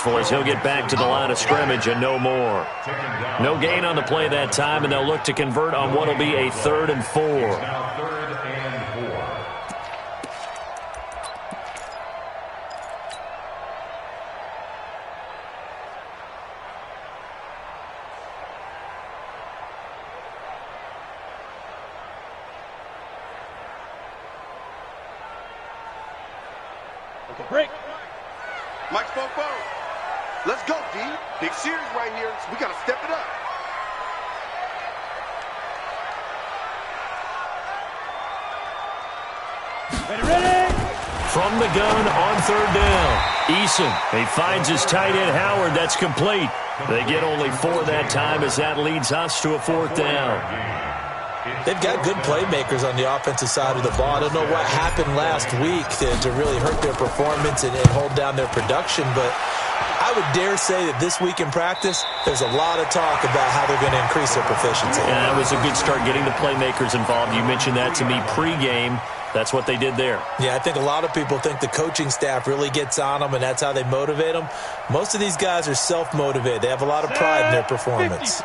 successful as he'll get back to the line of scrimmage and no more. No gain on the play that time, and they'll look to convert on what will be a 3rd and 4. Break. Mike Fofo. Let's go, D. Big series right here. So we got to step it up. Ready. From the gun on 3rd down. Eason. He finds his tight end, Howard. That's complete. They get only 4 that time as that leads us to a 4th down. They've got good playmakers on the offensive side of the ball. I don't know what happened last week to really hurt their performance and hold down their production, but I would dare say that this week in practice, there's a lot of talk about how they're going to increase their proficiency. Yeah, that was a good start getting the playmakers involved. You mentioned that to me pregame. That's what they did there. Yeah, I think a lot of people think the coaching staff really gets on them, and that's how they motivate them. Most of these guys are self-motivated. They have a lot of pride in their performance. 50,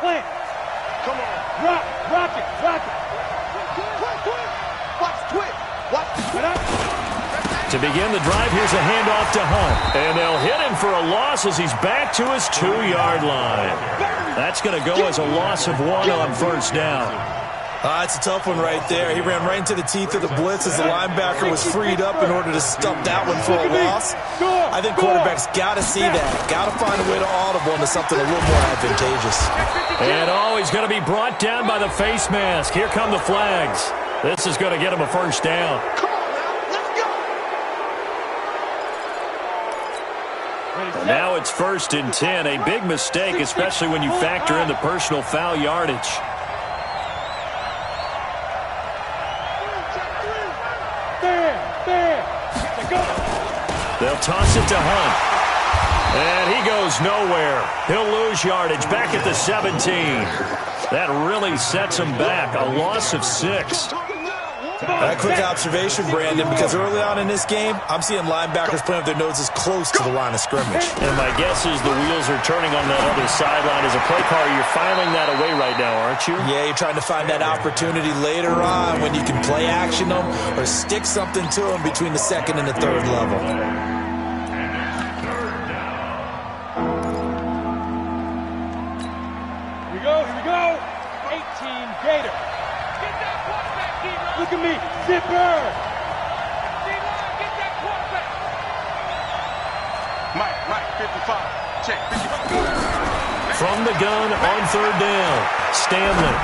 come on. Rock it. To begin the drive, here's a handoff to Hunt. And they'll hit him for a loss as he's back to his 2-yard line. That's going to go as a loss of 1 on 1st down. It's a tough one right there. He ran right into the teeth of the blitz as the linebacker was freed up in order to stop that one for a loss. I think quarterbacks got to see that. Got to find a way to audible into something a little more advantageous. And he's going to be brought down by the face mask. Here come the flags. This is going to get him a 1st down. And now it's 1st and 10. A big mistake, especially when you factor in the personal foul yardage. They'll toss it to Hunt. And he goes nowhere. He'll lose yardage back at the 17. That really sets him back. A loss of 6. A quick observation, Brandon, because early on in this game, I'm seeing linebackers playing with their noses close to the line of scrimmage. And my guess is the wheels are turning on that other sideline. As a play caller, you're filing that away right now, aren't you? Yeah, you're trying to find that opportunity later on when you can play action them or stick something to them between the 2nd and the 3rd level. Here we go. 18 Gator. Look at me, zipper! Get that quarterback! Mike, 55. Check, 55. From the gun on 3rd down, Stanley.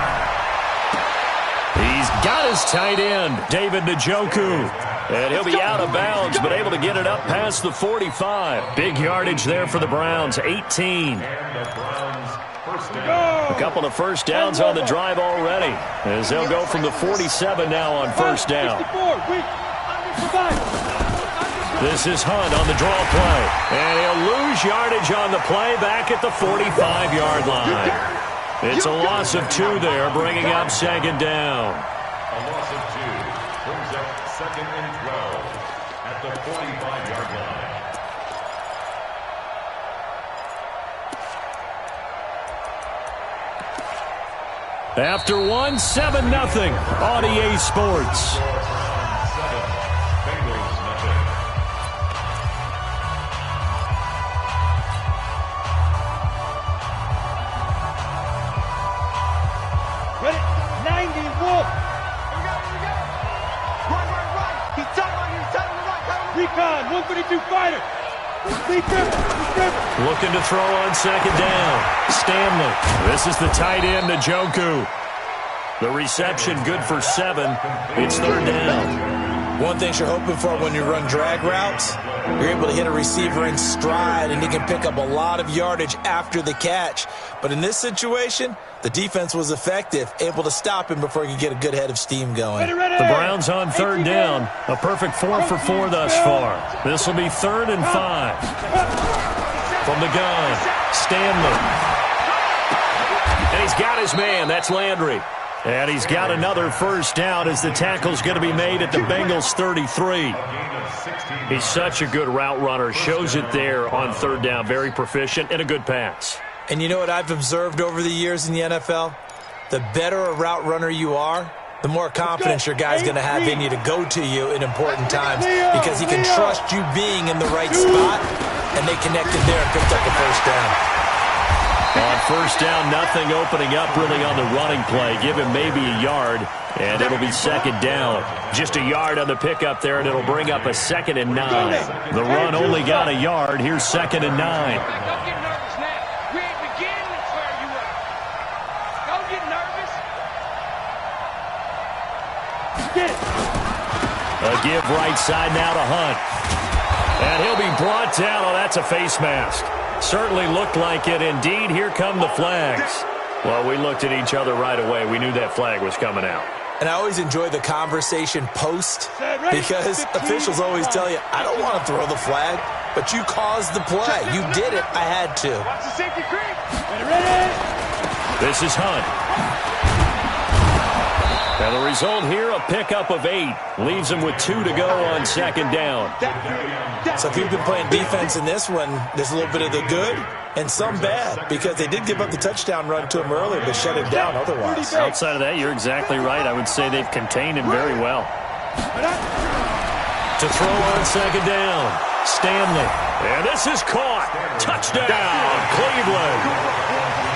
He's got his tight end, David Njoku. And he'll be out of bounds, but able to get it up past the 45. Big yardage there for the Browns, 18. A couple of 1st downs on the drive already, as they'll go from the 47 now on 1st down. This is Hunt on the draw play, and he'll lose yardage on the play back at the 45-yard line. It's a loss of 2 there, bringing up 2nd down. A loss of 2 brings up 2nd and 12 at the 45-yard line. After 1, 7-0 on EA Sports. Ready? 90 Wolf. Right. He's tight on right. Recon, 132 fighter. Looking to throw on 2nd down. Stanley. This is the tight end, Njoku. The reception good for 7. It's 3rd down. One thing you're hoping for when you run drag routes, you're able to hit a receiver in stride, and he can pick up a lot of yardage after the catch. But in this situation, the defense was effective, able to stop him before he could get a good head of steam going. The Browns on 3rd down. A perfect 4 for 4 thus far. This will be 3rd and 5. From the gun, Stanley. And he's got his man. That's Landry. And he's got another first down as the tackle's going to be made at the Bengals 33. He's such a good route runner. Shows it there on third down. Very proficient and a good pass. And you know what I've observed over the years in the NFL? The better a route runner you are, the more confidence your guy's going to have in you to go to you in important times because he can trust you being in the right spot, and they connected there and picked up the first down. On first down, nothing opening up really on the running play. Give him maybe a yard, and it'll be second down. Just a yard on the pickup there, and it'll bring up a 2nd and 9. The run only got a yard. Here's 2nd and 9. Don't get nervous now. We ain't beginning to clear you up. Don't get nervous. Get it. A give right side now to Hunt. And he'll be brought down. Oh, that's a face mask. Certainly looked like it. Indeed, here come the flags. Well, we looked at each other right away. We knew that flag was coming out. And I always enjoy the conversation post because officials always tell you, I don't want to throw the flag, but you caused the play. You did it. I had to. Watch the safety creep. Ready. This is Hunt. And the result here, a pickup of 8. Leaves him with 2 to go on second down. So if you've been playing defense in this one, there's a little bit of the good and some bad because they did give up the touchdown run to him earlier but shut him down otherwise. Outside of that, you're exactly right. I would say they've contained him very well. To throw on second down, Stanley. And this is caught. Touchdown, Cleveland.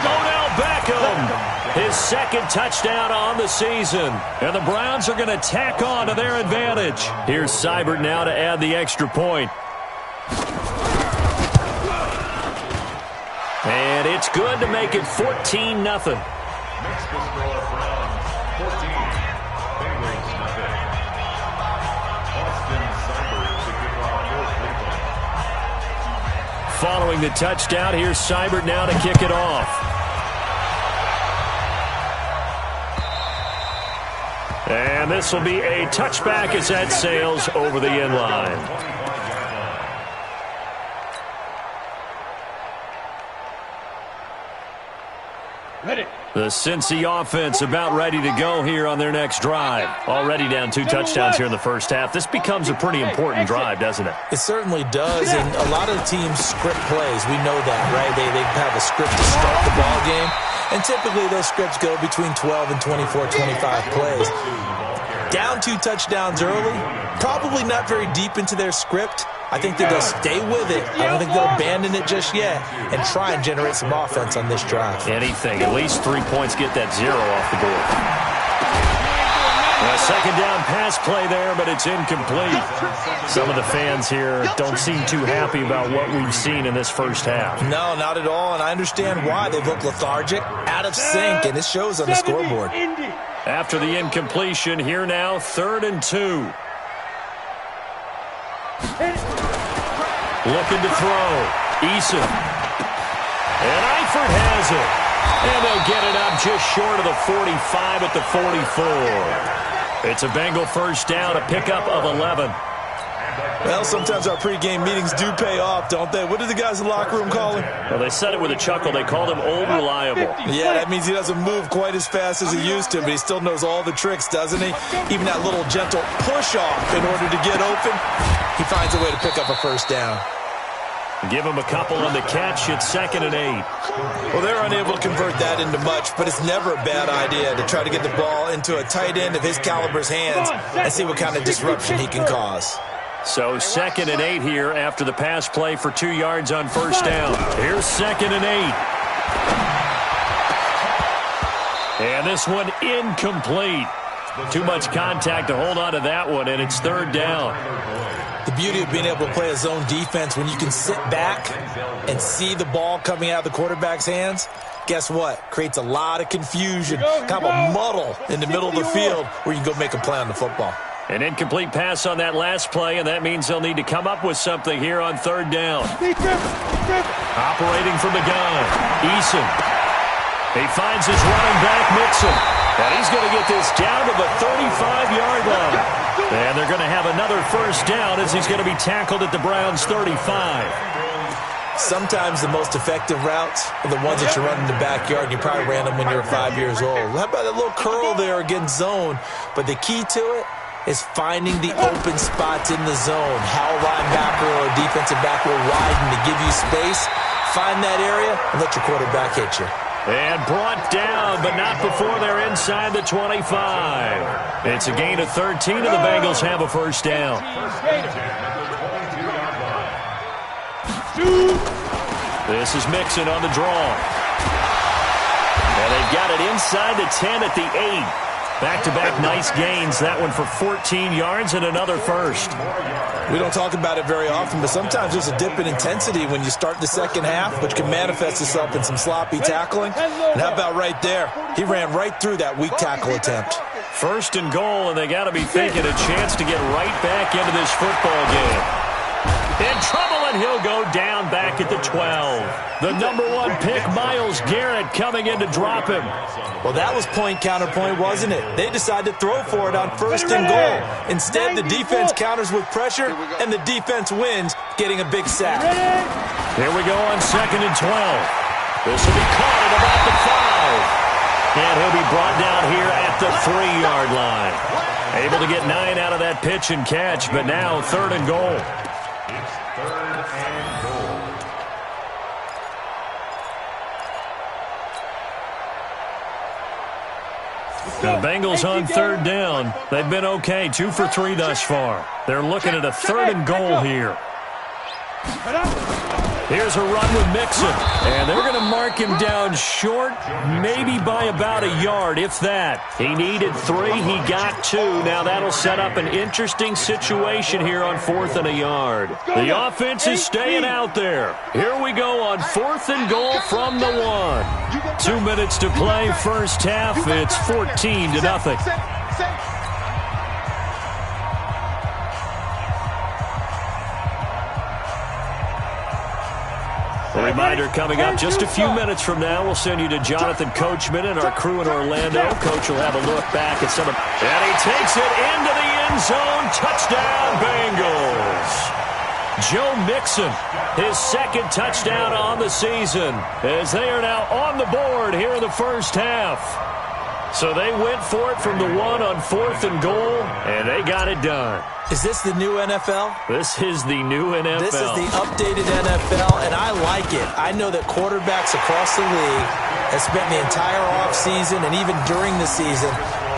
Odell Beckham. His 2nd touchdown on the season. And the Browns are going to tack on to their advantage. Here's Seibert now to add the extra point. And it's good to make it 14-0. Makes the score Browns 14, Bengals nothing. Austin Seibert to kick off for Cleveland. Following the touchdown, here's Seibert now to kick it off. And this will be a touchback as that sails over the end line. Ready. The Cincy offense about ready to go here on their next drive. Already down 2 touchdowns here in the first half. This becomes a pretty important drive, doesn't it? It certainly does, and a lot of teams script plays. We know that, right? They have a script to start the ball game, and typically those scripts go between 12 and 24, 25 plays. Down 2 touchdowns early, probably not very deep into their script. I think that they'll stay with it. I don't think they'll abandon it just yet and try and generate some offense on this drive. Anything. At least 3 points get that 0 off the board. A second down pass play there, but it's incomplete. Some of the fans here don't seem too happy about what we've seen in this first half. No, not at all, and I understand why. They look lethargic, out of sync, and it shows on the scoreboard. After the incompletion, here now, 3rd and 2. Looking to throw. Eason. And Eifert has it. And they'll get it up just short of the 45 at the 44. It's a Bengal first down, a pickup of 11. Well, sometimes our pregame meetings do pay off, don't they? What did the guys in the locker room call him? Well, they said it with a chuckle. They called him Old Reliable. Yeah, that means he doesn't move quite as fast as he used to, but he still knows all the tricks, doesn't he? Even that little gentle push-off in order to get open, he finds a way to pick up a first down. Give him a couple on the catch. It's 2nd and 8. Well, they're unable to convert that into much, but it's never a bad idea to try to get the ball into a tight end of his caliber's hands and see what kind of disruption he can cause. So 2nd and 8 here after the pass play for 2 yards on first down. Here's 2nd and 8. And this one incomplete. Too much contact to hold on to that one, and it's 3rd down. The beauty of being able to play a zone defense when you can sit back and see the ball coming out of the quarterback's hands, guess what? Creates a lot of confusion, kind of a muddle in the middle of the field where you can go make a play on the football. An incomplete pass on that last play, and that means they'll need to come up with something here on 3rd down. Operating from the gun, Eason. He finds his running back, Mixon. And he's going to get this down to the 35-yard line. And they're going to have another first down as he's going to be tackled at the Browns' 35. Sometimes the most effective routes are the ones that you run in the backyard. You probably ran them when you were 5 years old. How about that little curl there against zone? But the key to it is finding the open spots in the zone. How a linebacker or a defensive back will widen to give you space. Find that area and let your quarterback hit you. And brought down, but not before they're inside the 25. It's a gain of 13, and the Bengals have a first down. This is Mixon on the draw. And they've got it inside the 10 at the 8. Back-to-back nice gains. That one for 14 yards and another first. We don't talk about it very often, but sometimes there's a dip in intensity when you start the second half, which can manifest itself in some sloppy tackling. And how about right there? He ran right through that weak tackle attempt. First and goal, and they got to be thinking a chance to get right back into this football game. In trouble, and he'll go down back at the 12. The #1 pick, Myles Garrett, coming in to drop him. Well, that was point counterpoint, wasn't it? They decided to throw for it on first and goal. Instead, the defense counters with pressure, and the defense wins, getting a big sack. Here we go on 2nd and 12. This will be caught at about the 5. And he'll be brought down here at the 3-yard line. Able to get 9 out of that pitch and catch, but now 3rd and goal. It's 3rd and goal. The Bengals on 3rd down. They've been okay, 2 for 3 thus far. They're looking at a 3rd and goal here. Here's a run with Mixon, and they're going to mark him down short, maybe by about a yard, if that. He needed 3, he got 2. Now that'll set up an interesting situation here on 4th and a yard. The offense is staying out there. Here we go on 4th and goal from the 1. 2 minutes to play, first half. It's 14-0. A reminder coming up just a few minutes from now. We'll send you to Jonathan Coachman and our crew in Orlando. Coach will have a look back at some of... And he takes it into the end zone. Touchdown, Bengals. Joe Mixon, his 2nd touchdown on the season, as they are now on the board here in the first half. So they went for it from the 1 on 4th and goal, and they got it done. Is this the new NFL? This is the new NFL. This is the updated NFL, and I like it. I know that quarterbacks across the league have spent the entire offseason and even during the season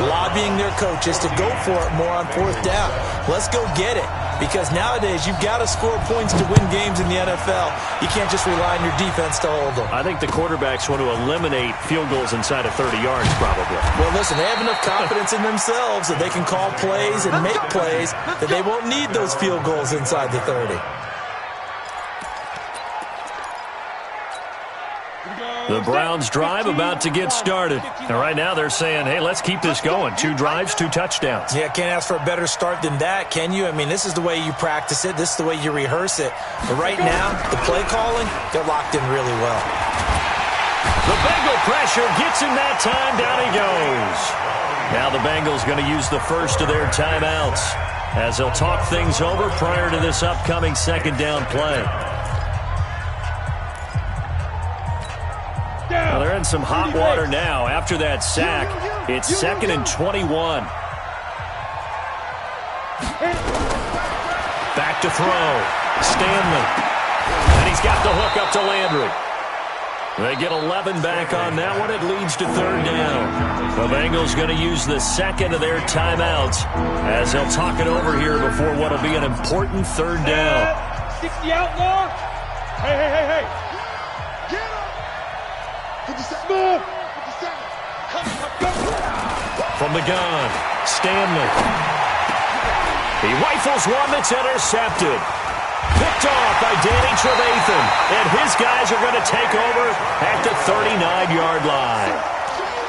lobbying their coaches to go for it more on 4th down. Let's go get it, because nowadays you've got to score points to win games in the NFL. You can't just rely on your defense to hold them. I think the quarterbacks want to eliminate field goals inside of 30 yards, probably. Well, listen, they have enough confidence in themselves that they can call plays and make plays that they won't need those field goals inside the 30. The Browns drive about to get started. And right now they're saying, hey, let's keep this going. 2 drives, 2 touchdowns. Yeah, can't ask for a better start than that, can you? I mean, this is the way you practice it. This is the way you rehearse it. But right now, the play calling, they're locked in really well. The Bengal pressure gets him that time. Down he goes. Now the Bengals going to use the first of their timeouts as they'll talk things over prior to this upcoming 2nd down play. Well, they're in some hot water now. After that sack, it's 2nd and 21. Back to throw. Stanley. And he's got the hook up to Landry. They get 11 back on that one. It leads to 3rd down. The Bengals going to use the 2nd of their timeouts as they'll talk it over here before what will be an important 3rd down. 60 outlaw. Hey. From the gun, Stanley. He rifles one that's intercepted. Picked off by Danny Trevathan. And his guys are going to take over at the 39-yard line.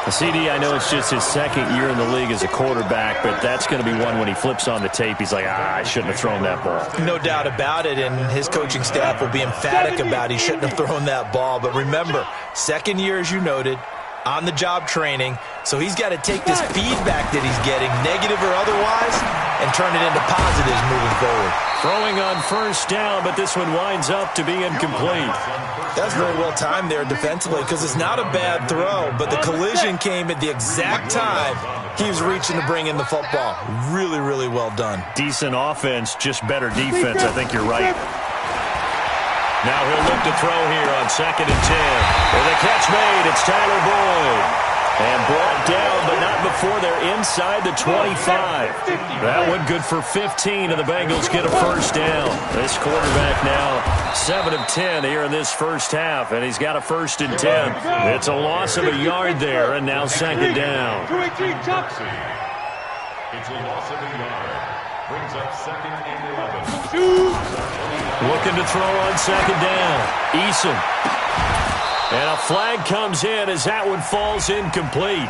CD, I know it's just his 2nd year in the league as a quarterback, but that's going to be one when he flips on the tape, he's like, I shouldn't have thrown that ball. No doubt about it, and his coaching staff will be emphatic about he shouldn't have thrown that ball. But remember, 2nd year, as you noted, on-the-job training, so he's got to take this feedback that he's getting, negative or otherwise, and turn it into positives moving forward. Throwing on first down, but this one winds up to be incomplete. That's very well timed there defensively because it's not a bad throw, but the collision came at the exact time he was reaching to bring in the football. Really, really well done. Decent offense, just better defense. I think you're right. Now he'll look to throw here on 2nd and 10. With a catch made, it's Tyler Boyd. And brought down, but not before they're inside the 25. That one good for 15, and the Bengals get a first down. This quarterback now 7 of 10 here in this first half, and he's got a 1st and 10. It's a loss of a yard there, and now 2nd down. It's a loss of a yard. Brings up 2nd and 11. Looking to throw on 2nd down. Eason. And a flag comes in as that one falls incomplete.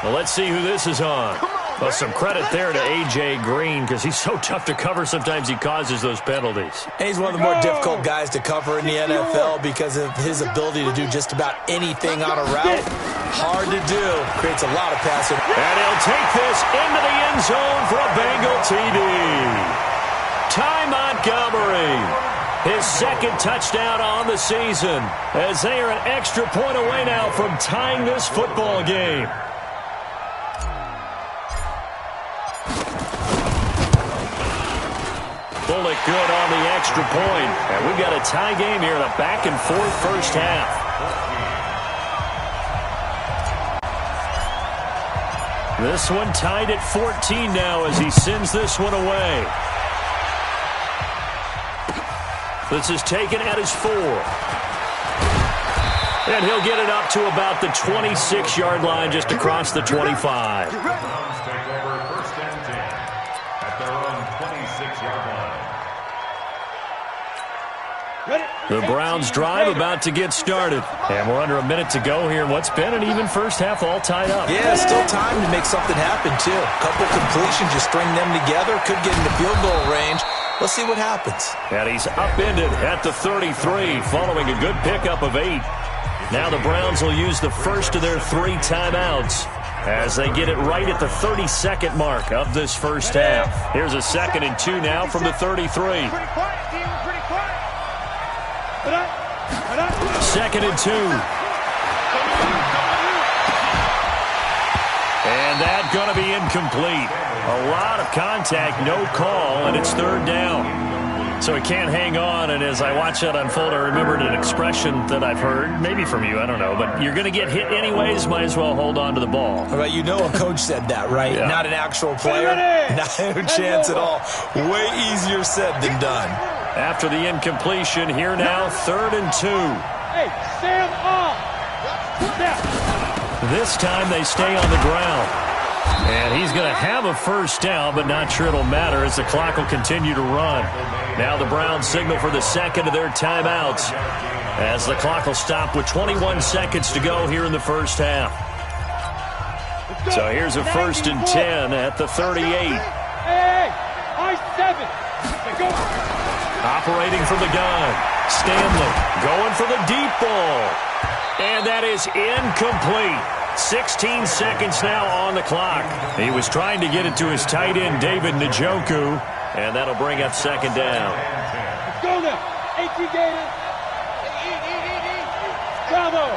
Well, let's see who this is on. Well, some credit there to A.J. Green because he's so tough to cover. Sometimes he causes those penalties. And he's one of the more difficult guys to cover in the NFL because of his ability to do just about anything on a route. Hard to do. Creates a lot of passing. And he'll take this into the end zone for a Bengal TD. Ty Montgomery. His 2nd touchdown on the season as they are an extra point away now from tying this football game. Bullock good on the extra point. And we've got a tie game here in a back-and-forth first half. This one tied at 14 now as he sends this one away. This is taken at his 4. And he'll get it up to about the 26-yard line just across the 25. Browns take over 1st and 10 at their own 26-yard line. The Browns drive about to get started. And we're under a minute to go here. What's been an even first half all tied up. Yeah, still time to make something happen, too. A couple completions, you string them together, could get into field goal range. Let's see what happens. And he's upended at the 33 following a good pickup of 8. Now the Browns will use the first of their 3 timeouts as they get it right at the 32nd mark of this first half. Here's a 2nd and 2 now from the 33. 2nd and 2. And that's going to be incomplete. A lot of contact, no call, and it's 3rd down. So he can't hang on, and as I watch that unfold, I remembered an expression that I've heard, maybe from you, I don't know, but you're going to get hit anyways, might as well hold on to the ball. All right, you know a coach said that, right? Yeah. Not an actual player. Not a chance at all. Way easier said than done. After the incompletion, here now, 3rd and 2. Hey, stand up. This time they stay on the ground. And he's going to have a first down, but not sure it'll matter as the clock will continue to run. Now the Browns signal for the 2nd of their timeouts as the clock will stop with 21 seconds to go here in the first half. So here's a 1st and 10 at the 38. Hey, I-7. Go. Operating from the gun. Stanley going for the deep ball. And that is incomplete. 16 seconds now on the clock. He was trying to get it to his tight end, David Njoku, and that'll bring up 2nd down. Let's go now. AT Gators. Bravo.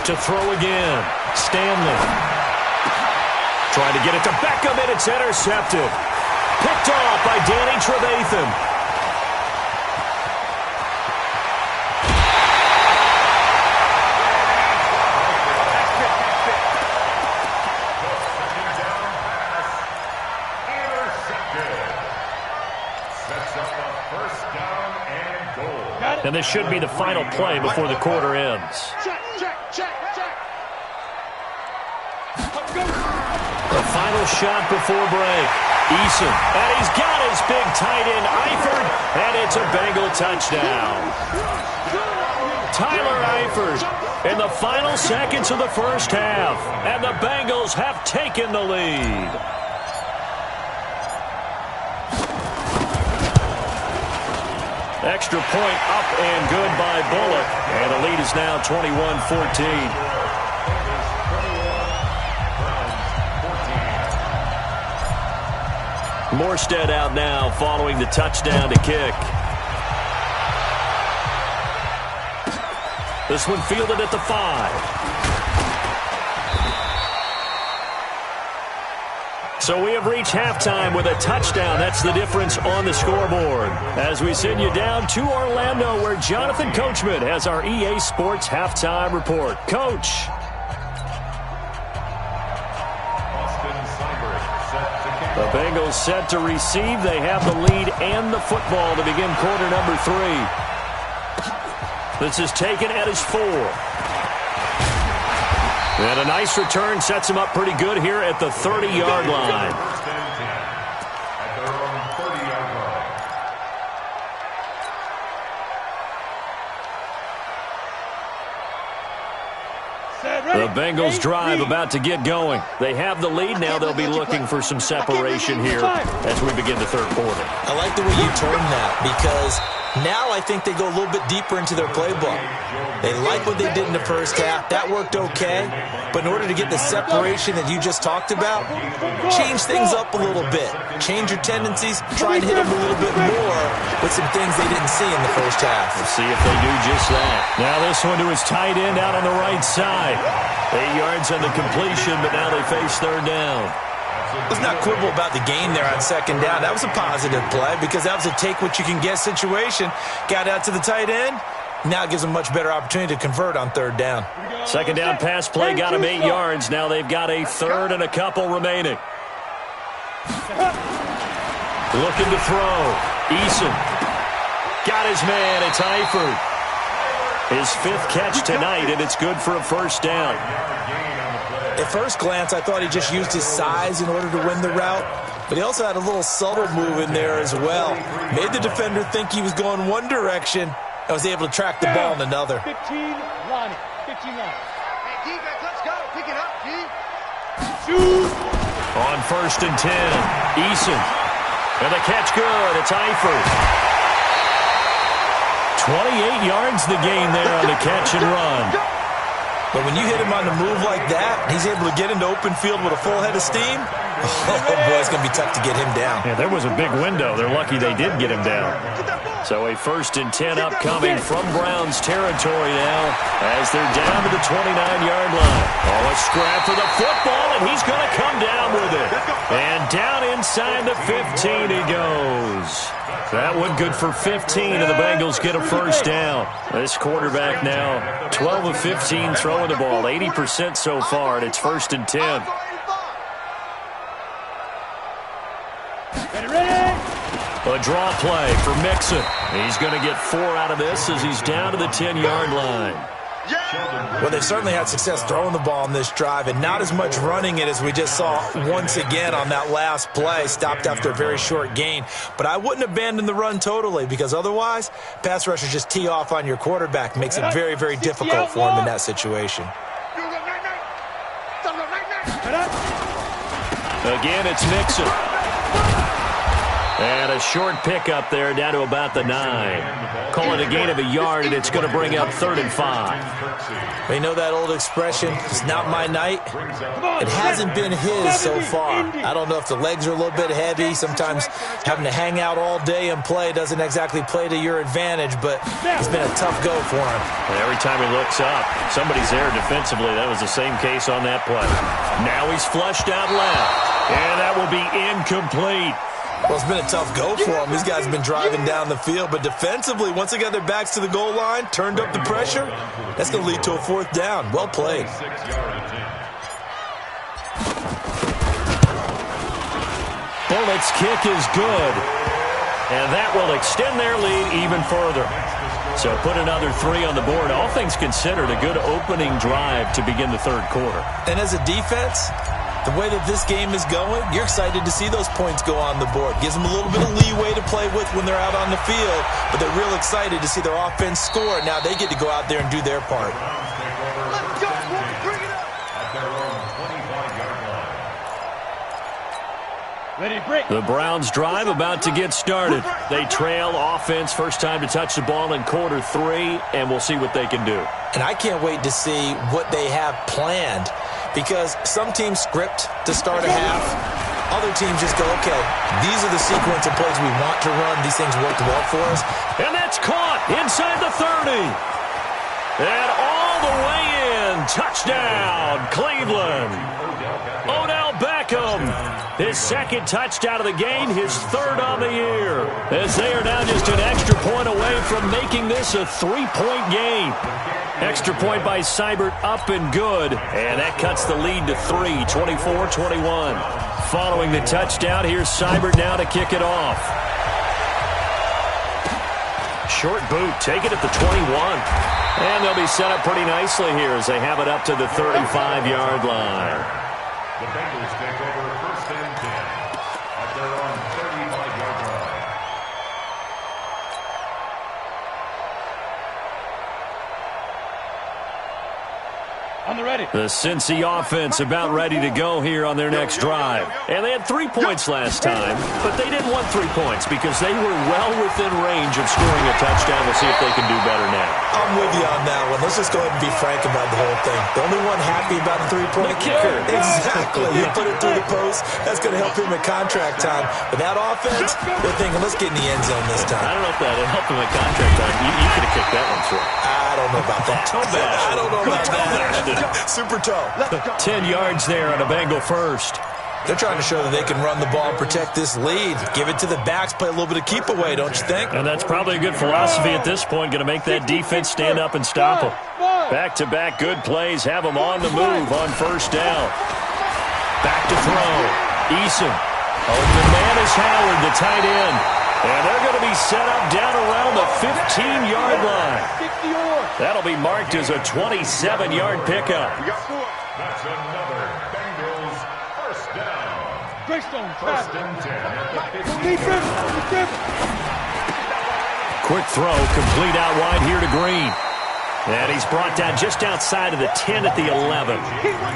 To throw again. Stanley. Trying to get it to Beckham, and it's intercepted. Picked off by Danny Trevathan. And this should be the final play before the quarter ends. Check. The final shot before break. Eason, and he's got his big tight end, Eifert, and it's a Bengal touchdown. Tyler Eifert in the final seconds of the first half, and the Bengals have taken the lead. Extra point up and good by Bullock, and the lead is now 21-14. Morstead out now following the touchdown to kick. This one fielded at the 5. So we have reached halftime with a touchdown. That's the difference on the scoreboard. As we send you down to Orlando, where Jonathan Coachman has our EA Sports halftime report. Coach. The Bengals set to receive. They have the lead and the football to begin quarter number 3. This is taken at his 4. And a nice return sets him up pretty good here at the 30-yard line. The Bengals drive about to get going. They have the lead. Now they'll be looking for some separation here as we begin the third quarter. I like the way you term that, because now I think they go a little bit deeper into their playbook. They like what they did in the first half. That worked okay. But in order to get the separation that you just talked about, change things up a little bit. Change your tendencies. Try and hit them a little bit more with some things they didn't see in the first half. We'll see if they do just that. Now this one to his tight end out on the right side. 8 yards on the completion, but now they face third down. Let's not quibble about the game there on second down. That was a positive play because that was a take-what-you-can-get situation. Got out to the tight end. Now it gives them a much better opportunity to convert on third down. Second down pass play got him 8 yards. Now they've got a third and a couple remaining. Looking to throw. Eason. Got his man. It's Eifert. His 5th catch tonight, and it's good for a first down. At first glance, I thought he just used his size in order to win the route, but he also had a little subtle move in there as well. Made the defender think he was going one direction and was able to track the ball in another. 15 line. 15 line. Hey, defense, let's go. Pick it up, G. Shoot. On first and 10, Eason. And the catch good. It's Eifert. 28 yards the gain there on the catch and run. But when you hit him on the move like that, he's able to get into open field with a full head of steam. Oh, boy, it's going to be tough to get him down. Yeah, there was a big window. They're lucky they did get him down. So a first and 10 upcoming from Browns territory now as they're down to the 29-yard line. Oh, a scrap for the football, and he's going to come down with it. And down inside the 15 he goes. That one good for 15, and the Bengals get a first down. This quarterback now 12 of 15 throwing the ball, 80% so far, and it's first and 10. A draw play for Mixon. He's going to get 4 out of this as he's down to the 10-yard line. Well, they've certainly had success throwing the ball on this drive and not as much running it as we just saw once again on that last play. Stopped after a very short gain. But I wouldn't abandon the run totally because otherwise, pass rushers just tee off on your quarterback. Makes it very, very difficult for him in that situation. Again, it's Mixon. And a short pickup there down to about the 9. Call it a gain of a yard, and it's going to bring up 3rd and 5. We know that old expression, it's not my night. It hasn't been his so far. I don't know if the legs are a little bit heavy. Sometimes having to hang out all day and play doesn't exactly play to your advantage, but it's been a tough go for him. And every time he looks up, somebody's there defensively. That was the same case on that play. Now he's flushed out left, and that will be incomplete. Well, it's been a tough go for them. These guys have been driving down the field, but defensively, once they got their backs to the goal line, turned up the pressure, that's going to lead to a 4th down. Well played. Bullett's kick is good, and that will extend their lead even further. So put another 3 on the board. All things considered, a good opening drive to begin the third quarter. And as a defense, the way that this game is going, you're excited to see those points go on the board. Gives them a little bit of leeway to play with when they're out on the field, but they're real excited to see their offense score. Now they get to go out there and do their part. Let's go. Bring it up. At their own 25-yard line. Ready, break. The Browns drive about to get started. They trail offense, first time to touch the ball in quarter 3, and we'll see what they can do. And I can't wait to see what they have planned, because some teams script to start a half. other teams just go, okay, these are the sequence of plays we want to run. These things worked well for us. And that's caught inside the 30. And all the way in. Touchdown, Cleveland. Odell Beckham, his second touchdown of the game, his third on the year. As they are now just an extra point away from making this a 3-point game. Extra point by Seibert, up and good. And that cuts the lead to 3, 24-21. Following the touchdown, here's Seibert now to kick it off. Short boot, take it at the 21. And they'll be set up pretty nicely here as they have it up to the 35-yard line. The Bengals take over first and 10 at their own 35-yard line. On the ready. The Cincy offense about ready to go here on their next drive. And they had 3 points last time, but they didn't want 3 points because they were well within range of scoring a touchdown. We'll see if they can do better now. I'm with you on that one. Let's just go ahead and be frank about the whole thing. The only one happy about the 3-point kicker. Exactly. You put it through the post. That's going to help him at contract time. But that offense, they're thinking, let's get in the end zone this time. I don't know if that helped him at contract time. You could have kicked that one through. I don't know about that. Toe bash. I don't know about that. Super toe. 10 yards there on a Bengal first. They're trying to show that they can run the ball, protect this lead. Give it to the backs, play a little bit of keep away, don't you think? And that's probably a good philosophy at this point, going to make that defense stand up and stop them. Back-to-back good plays, have them on the move on first down. Back to throw. Eason. Open man is Howard, the tight end. And they're going to be set up down around the 15-yard line. That'll be marked as a 27-yard pickup. That's another Bengals first down. First and 10 at the 15. Quick throw, complete out wide here to Green. And he's brought down just outside of the 10 at the 11.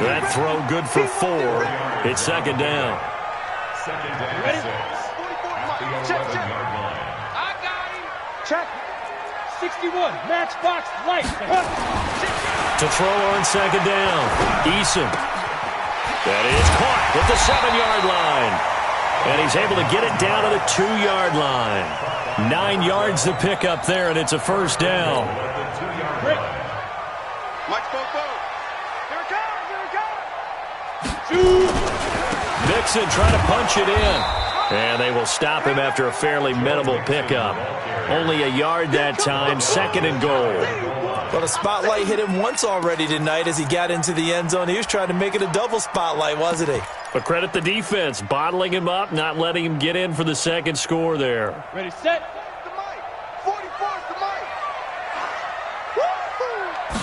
That throw good for 4. It's second down. Second down, 6. At the 11-yard line. I got him. Check. 61. Matchbox light. To throw on second down. Eason. That is caught at the 7-yard line. And he's able to get it down to the 2-yard line. 9 yards to pick up there, and it's a first down. Mike Bobo. Here it comes. Mixon trying to punch it in. And they will stop him after a fairly minimal pickup. Only a yard that time, second and goal. Well, the spotlight hit him once already tonight as he got into the end zone. He was trying to make it a double spotlight, wasn't he? But credit the defense, bottling him up, not letting him get in for the second score there. Ready, set. The Mike. 44's the Mike.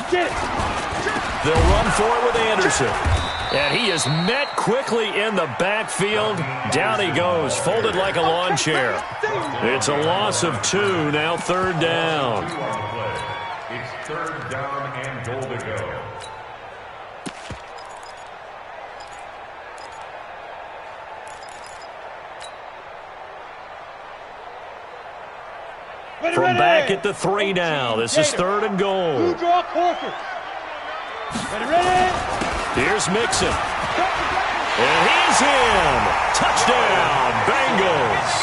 Get it. They'll run for it with Anderson. And he is met quickly in the backfield. Down he goes, folded like a lawn chair. It's a loss of 2, now third down. It's third down and goal to go. From back at the 3 now. This is third and goal. Blue draw Corker. Ready. Here's Mixon. And he's in. Touchdown, Bengals.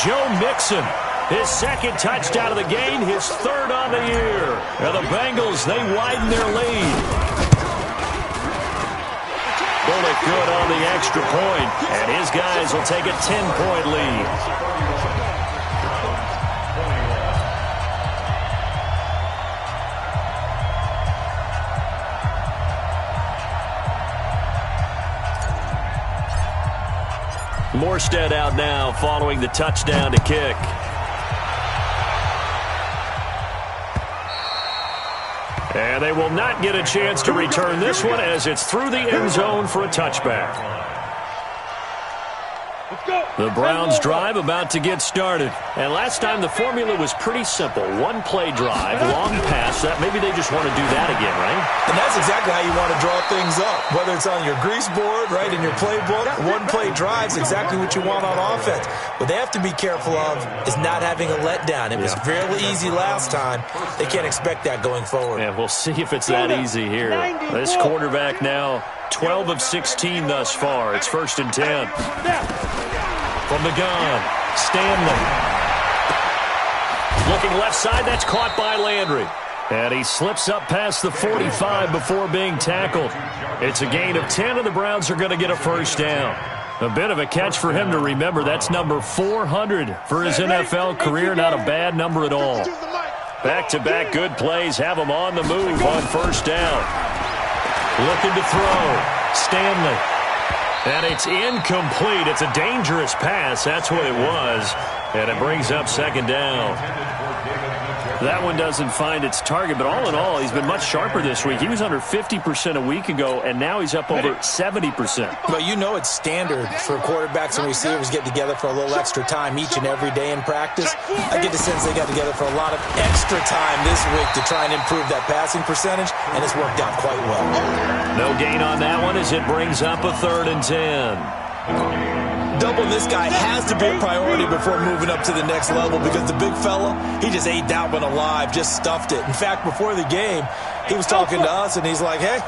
Joe Mixon, his second touchdown of the game, his third on the year. Now the Bengals, they widen their lead. Bullock good on the extra point, and his guys will take a 10-point lead. Morstead out now following the touchdown to kick. And they will not get a chance to return this one as it's through the end zone for a touchback. The Browns drive about to get started. And last time the formula was pretty simple. One play drive, long pass. That maybe they just want to do that again, right? And that's exactly how you want to draw things up. Whether it's on your grease board, right, in your playbook, one play drive's exactly what you want on offense. What they have to be careful of is not having a letdown. It was fairly easy last time. They can't expect that going forward. Yeah, we'll see if it's that easy here. This quarterback now 12 of 16 thus far. It's 1st and 10. From the gun, Stanley. Looking left side, that's caught by Landry. And he slips up past the 45 before being tackled. It's a gain of 10, and the Browns are going to get a first down. A bit of a catch for him to remember. That's number 400 for his NFL career. Not a bad number at all. Back-to-back good plays have him on the move on first down. Looking to throw. Stanley. And it's incomplete. It's a dangerous pass. That's what it was. And it brings up 2nd down. That one doesn't find its target, but all in all, he's been much sharper this week. He was under 50% a week ago, and now he's up over 70%. Well, you know it's standard for quarterbacks and receivers get together for a little extra time each and every day in practice. I get the sense they got together for a lot of extra time this week to try and improve that passing percentage, and it's worked out quite well. No gain on that one as it brings up a 3rd and 10. Doubling this guy has to be a priority before moving up to the next level because the big fella, he just ate that one alive, just stuffed it. In fact, before the game, he was talking to us, and he's like, hey,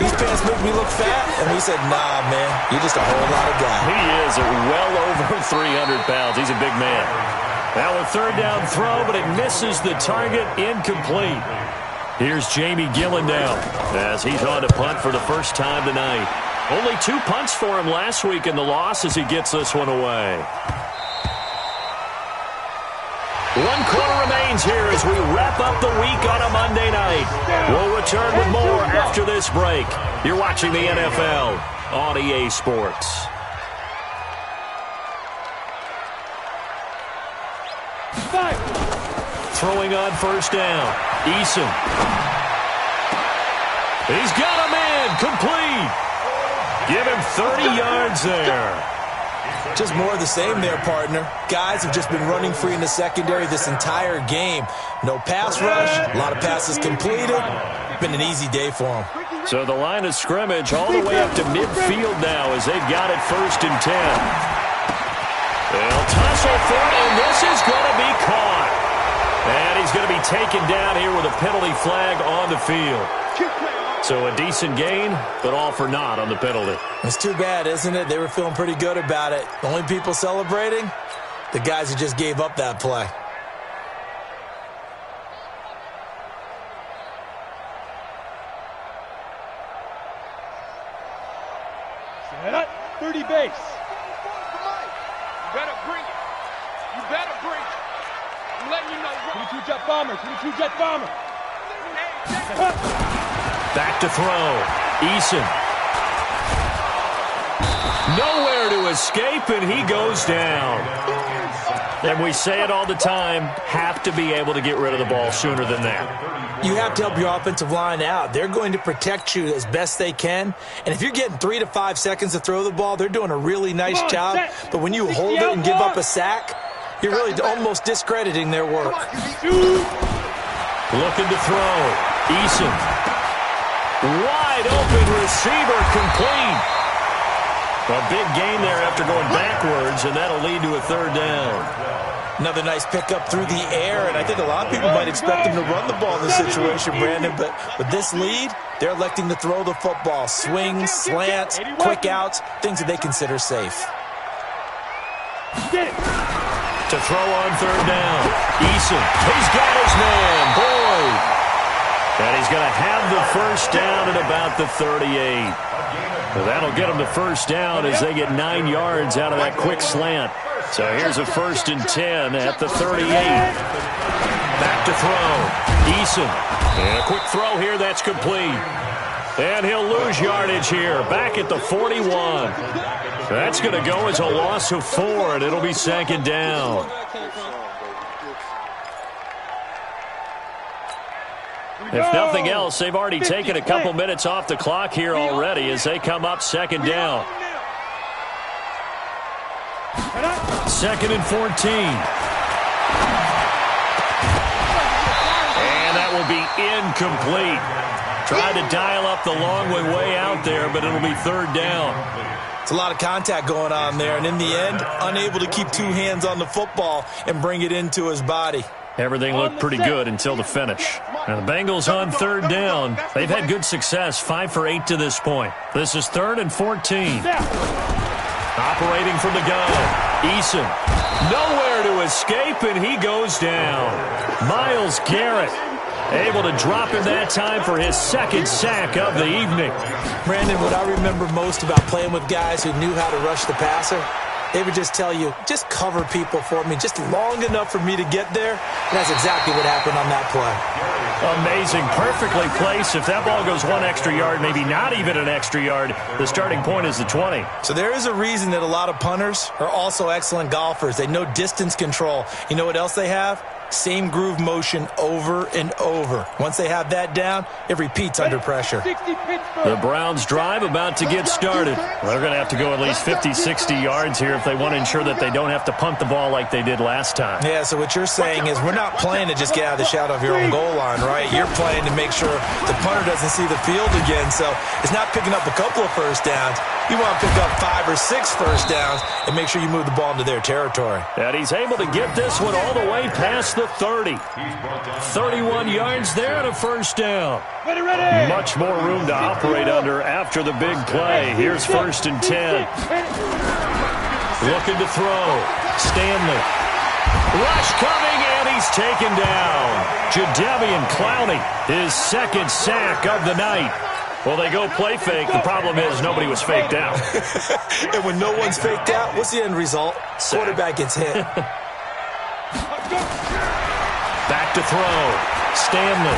these pants make me look fat. And we said, nah, man, you're just a whole lot of guy. He is well over 300 pounds. He's a big man. Now a 3rd down throw, but it misses the target, incomplete. Here's Jamie Gillen now as he's on to punt for the first time tonight. Only 2 punts for him last week in the loss as he gets this one away. 1 quarter remains here as we wrap up the week on a Monday night. We'll return with more after this break. You're watching the NFL on EA Sports. Throwing on first down. Eason. He's got him in. Complete. Give him 30 yards there. Just more of the same there, partner. Guys have just been running free in the secondary this entire game. No pass rush, a lot of passes completed. Been an easy day for them. So the line of scrimmage all the way up to midfield now as they've got it 1st and 10. They'll tussle for it, and this is going to be caught. And he's going to be taken down here with a penalty flag on the field. So a decent gain, but all for naught on the penalty. It's too bad, isn't it? They were feeling pretty good about it. The only people celebrating, the guys who just gave up that play. Set up, 30 base. You better bring it. You better bring it. I'm letting you know. 22 jet bomber, 22 jet bomber. Back to throw. Eason. Nowhere to escape, and he goes down. And we say it all the time, have to be able to get rid of the ball sooner than that. You have to help your offensive line out. They're going to protect you as best they can. And if you're getting 3 to 5 seconds to throw the ball, they're doing a really nice job. But when you hold it and give up a sack, you're really almost discrediting their work. Looking to throw. Eason. Wide open receiver, complete. A big gain there after going backwards, and that'll lead to a 3rd down. Another nice pickup through the air, and I think a lot of people might expect them to run the ball in this situation, Brandon, but with this lead, they're electing to throw the football. Swings, slants, quick outs, things that they consider safe. To throw on 3rd down. Eason, he's got his man, Boyd. And he's going to have the first down at about the 38. So that'll get them the first down as they get 9 yards out of that quick slant. So here's a 1st and 10 at the 38. Back to throw. Eason. And a quick throw here that's complete. And he'll lose yardage here. Back at the 41. That's going to go as a loss of 4, and it'll be 2nd down. If nothing else, they've already taken a couple minutes off the clock here already as they come up 2nd down. 2nd and 14. And that will be incomplete. Tried to dial up the long way out there, but it'll be 3rd down. It's a lot of contact going on there, and in the end, unable to keep 2 hands on the football and bring it into his body. Everything looked pretty good until the finish. Now the Bengals on 3rd down. They've had good success, 5 for 8 to this point. This is 3rd and 14. Operating from the gun. Eason. Nowhere to escape, and he goes down. Myles Garrett able to drop him that time for his 2nd sack of the evening. Brandon, what I remember most about playing with guys who knew how to rush the passer, they would just tell you, just cover people for me, just long enough for me to get there. And that's exactly what happened on that play. Amazing. Perfectly placed. If that ball goes 1 extra yard, maybe not even an extra yard, the starting point is the 20. So there is a reason that a lot of punters are also excellent golfers. They know distance control. You know what else they have? Same groove motion over and over. Once they have that down, it repeats under pressure. The Browns drive about to get started. They're going to have to go at least 50, 60 yards here if they want to ensure that they don't have to punt the ball like they did last time. Yeah, so what you're saying is we're not playing to just get out of the shadow of your own goal line, right? You're playing to make sure the punter doesn't see the field again. So it's not picking up a couple of first downs. You want to pick up 5 or 6 first downs and make sure you move the ball into their territory. And he's able to get this one all the way past the 30. 31 yards there and a first down. Much more room to operate under after the big play. Here's 1st and 10. Looking to throw. Stanley. Rush coming, and he's taken down. Jadeveon Clowney, his 2nd sack of the night. Well, they go play fake. The problem is nobody was faked out. And when no one's faked out, what's the end result? Sack. Quarterback gets hit. Back to throw. Stanley.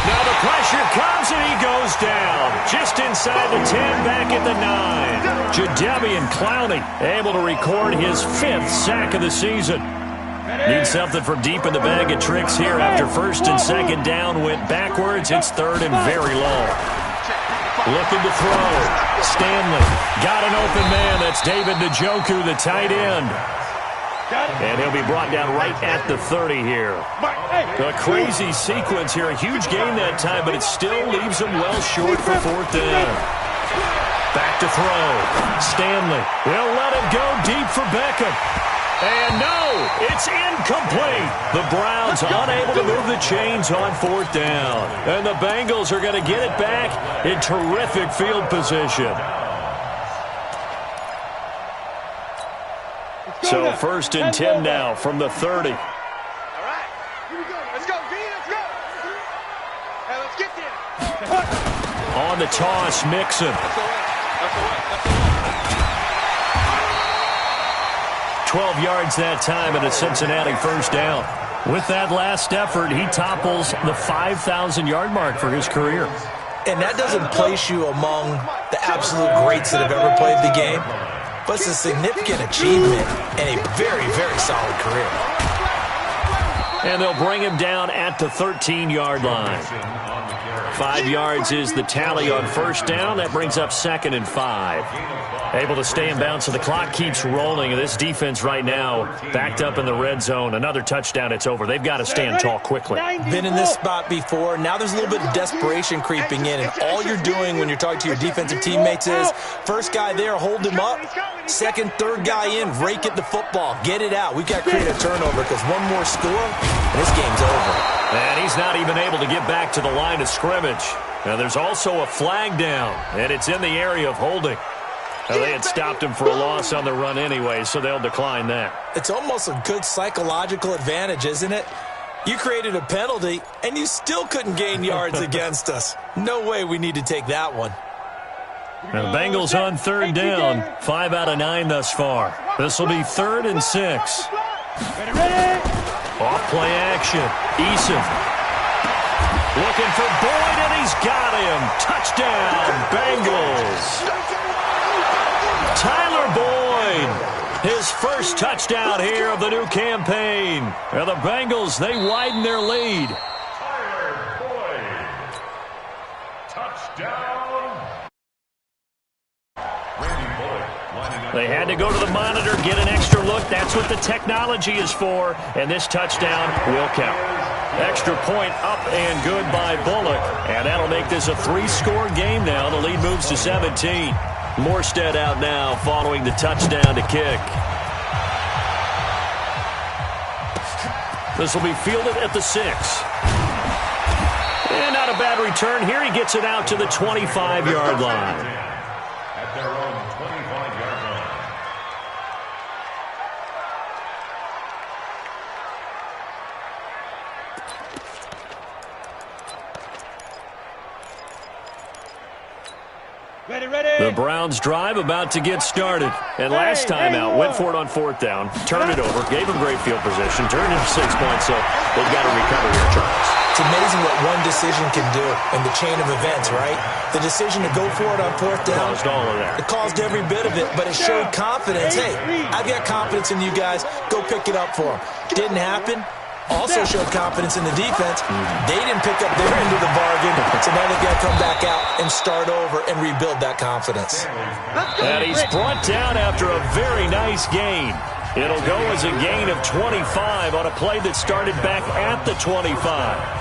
Now the pressure comes, and he goes down. Just inside the 10, back at the 9. Jadeveon Clowney able to record his 5th sack of the season. Need something from deep in the bag of tricks here after 1st and 2nd down went backwards. It's 3rd and very long. Looking to throw. Stanley got an open man. That's David Njoku, the tight end. And he'll be brought down right at the 30 here. A crazy sequence here. A huge gain that time, but it still leaves him well short for 4th down. Back to throw. Stanley will let it go deep for Beckham. And no, it's incomplete. The Browns unable to move the chains on 4th down. And the Bengals are going to get it back in terrific field position. So 1st and 10 now from the 30. All right, here we go. Let's go, D. Let's go. Hey, let's get there. On the toss, Mixon. That's all right. That's all right. That's all right. 12 yards that time and a Cincinnati 1st down. With that last effort, he topples the 5,000-yard mark for his career. And that doesn't place you among the absolute greats that have ever played the game, but it's a significant achievement and a very, very solid career. And they'll bring him down at the 13-yard line. 5 yards is the tally on 1st down. That brings up 2nd and 5. Able to stay in bounds, so the clock keeps rolling. This defense right now backed up in the red zone. Another touchdown, it's over. They've got to stand tall quickly. Been in this spot before. Now there's a little bit of desperation creeping in, and all you're doing when you're talking to your defensive teammates is, first guy there, hold him up. Second, third guy in, rake at the football. Get it out. We've got to create a turnover because one more score, and this game's over. And he's not even able to get back to the line of scrimmage. Now there's also a flag down, and it's in the area of holding. Now, they had stopped him for a loss on the run anyway, so they'll decline that. It's almost a good psychological advantage, isn't it? You created a penalty, and you still couldn't gain yards against us. No way we need to take that one. Now, the Bengals on 3rd down. 5 out of 9 thus far. This will be 3rd and 6. Off play action. Eason. Looking for Boyd, and he's got him. Touchdown, Bengals. Tyler Boyd, his first touchdown here of the new campaign. And the Bengals, they widen their lead. Tyler Boyd. Touchdown. Randy Boyd lining They had to go to the monitor, get an extra look. That's what the technology is for, and this touchdown will count. Extra point up and good by Bullock, and that'll make this a 3-score game now. The lead moves to 17. Morstead out now following the touchdown to kick. This will be fielded at the 6. And not a bad return here. He gets it out to the 25-yard line. At their own 25-yard line. Ready, ready. The Browns drive about to get started. And last time out, went for it on 4th down, turned it over, gave him great field position, turned it into 6 points, so they've got to recover here, Charles. It's amazing what one decision can do in the chain of events, right? The decision to go for it on 4th down. Caused all of that. It caused every bit of it, but it showed confidence. Hey, I've got confidence in you guys. Go pick it up for them. Didn't happen. Also showed confidence in the defense. They didn't pick up their end of the bargain, so now they've got to come back out and start over and rebuild that confidence. And he's brought down after a very nice gain. It'll go as a gain of 25 on a play that started back at the 25.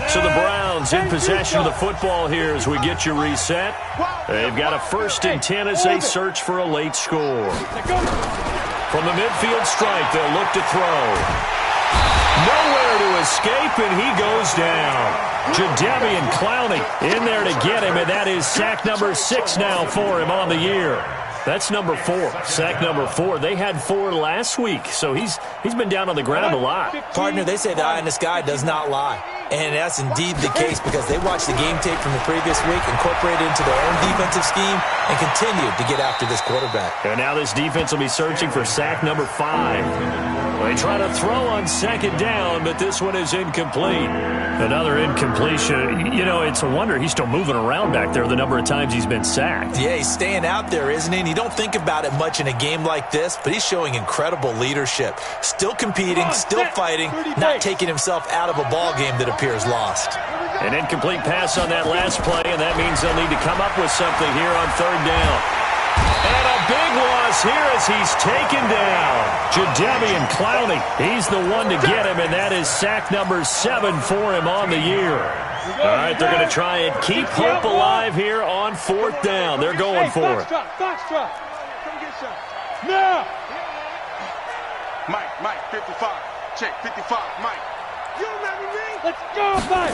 So the Browns in possession of the football here as we get you reset. They've got a 1st and 10 as they search for a late score. From the midfield stripe, they'll look to throw. Nowhere to escape, and he goes down. Jadeveon Clowney in there to get him, and that is sack number 6 now for him on the year. That's number 4, sack number 4. They had 4 last week, so he's been down on the ground a lot. Partner, they say the eye in the sky does not lie. And that's indeed the case because they watched the game tape from the previous week, incorporated it into their own defensive scheme, and continued to get after this quarterback. And now this defense will be searching for sack number 5. They try to throw on 2nd down, but this one is incomplete. Another incompletion. You know, it's a wonder he's still moving around back there the number of times he's been sacked. Yeah, he's staying out there, isn't he? And you don't think about it much in a game like this, but he's showing incredible leadership. Still competing, still fighting, not taking himself out of a ball game that appears lost. An incomplete pass on that last play, and that means they'll need to come up with something here on 3rd down. And a big loss here as he's taken down. Jadeveon Clowney, he's the one to get him, and that is sack number 7 for him on the year. All right, they're going to try and keep hope alive here on 4th down. They're going for it. Foxtrot. Come get some. Now. Mike, 55. Check, 55, Mike. You remember me? Let's go, Mike.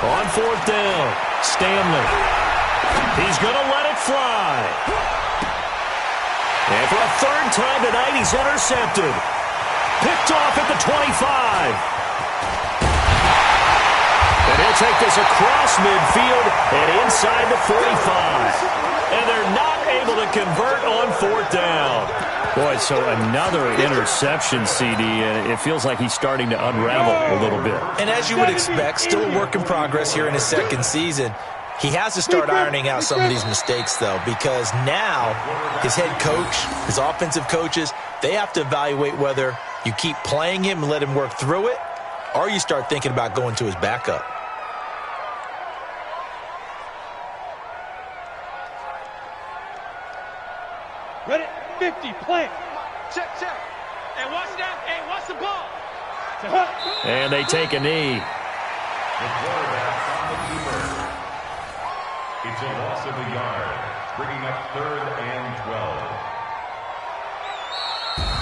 On 4th down, Stanley. He's going to let it fly. And for a 3rd time tonight, he's intercepted. Picked off at the 25. And he'll take this across midfield and inside the 45. And they're not able to convert on 4th down. Boy, so another interception, CD, and it feels like he's starting to unravel a little bit. And as you would expect, still a work in progress here in his 2nd season. He has to start ironing out some of these mistakes, though, because now his head coach, his offensive coaches, they have to evaluate whether you keep playing him and let him work through it, or you start thinking about going to his backup. Ready, 50, plant. Check. Hey, watch that. Hey, watch the ball. And they take a knee. The quarterback on the keeper. It's a loss of a yard, bringing up 3rd and 12.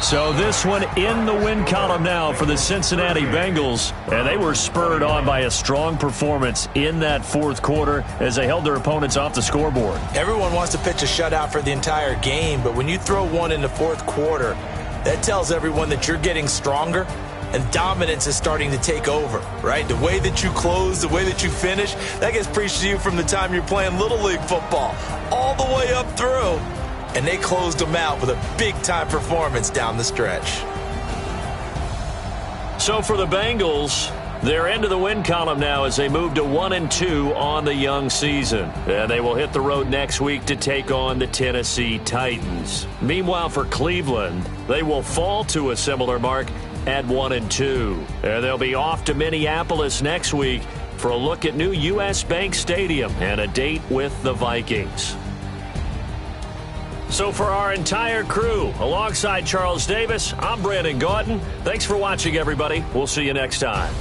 So this one in the win column now for the Cincinnati Bengals. And they were spurred on by a strong performance in that 4th quarter as they held their opponents off the scoreboard. Everyone wants to pitch a shutout for the entire game, but when you throw one in the 4th quarter, that tells everyone that you're getting stronger and dominance is starting to take over, right? The way that you close, the way that you finish, that gets preached to you from the time you're playing Little League football all the way up through. And they closed them out with a big-time performance down the stretch. So for the Bengals, they're into the win column now as they move to 1-2 on the young season. And they will hit the road next week to take on the Tennessee Titans. Meanwhile, for Cleveland, they will fall to a similar mark at 1-2. And they'll be off to Minneapolis next week for a look at new U.S. Bank Stadium and a date with the Vikings. So for our entire crew, alongside Charles Davis, I'm Brandon Gaudin. Thanks for watching, everybody. We'll see you next time.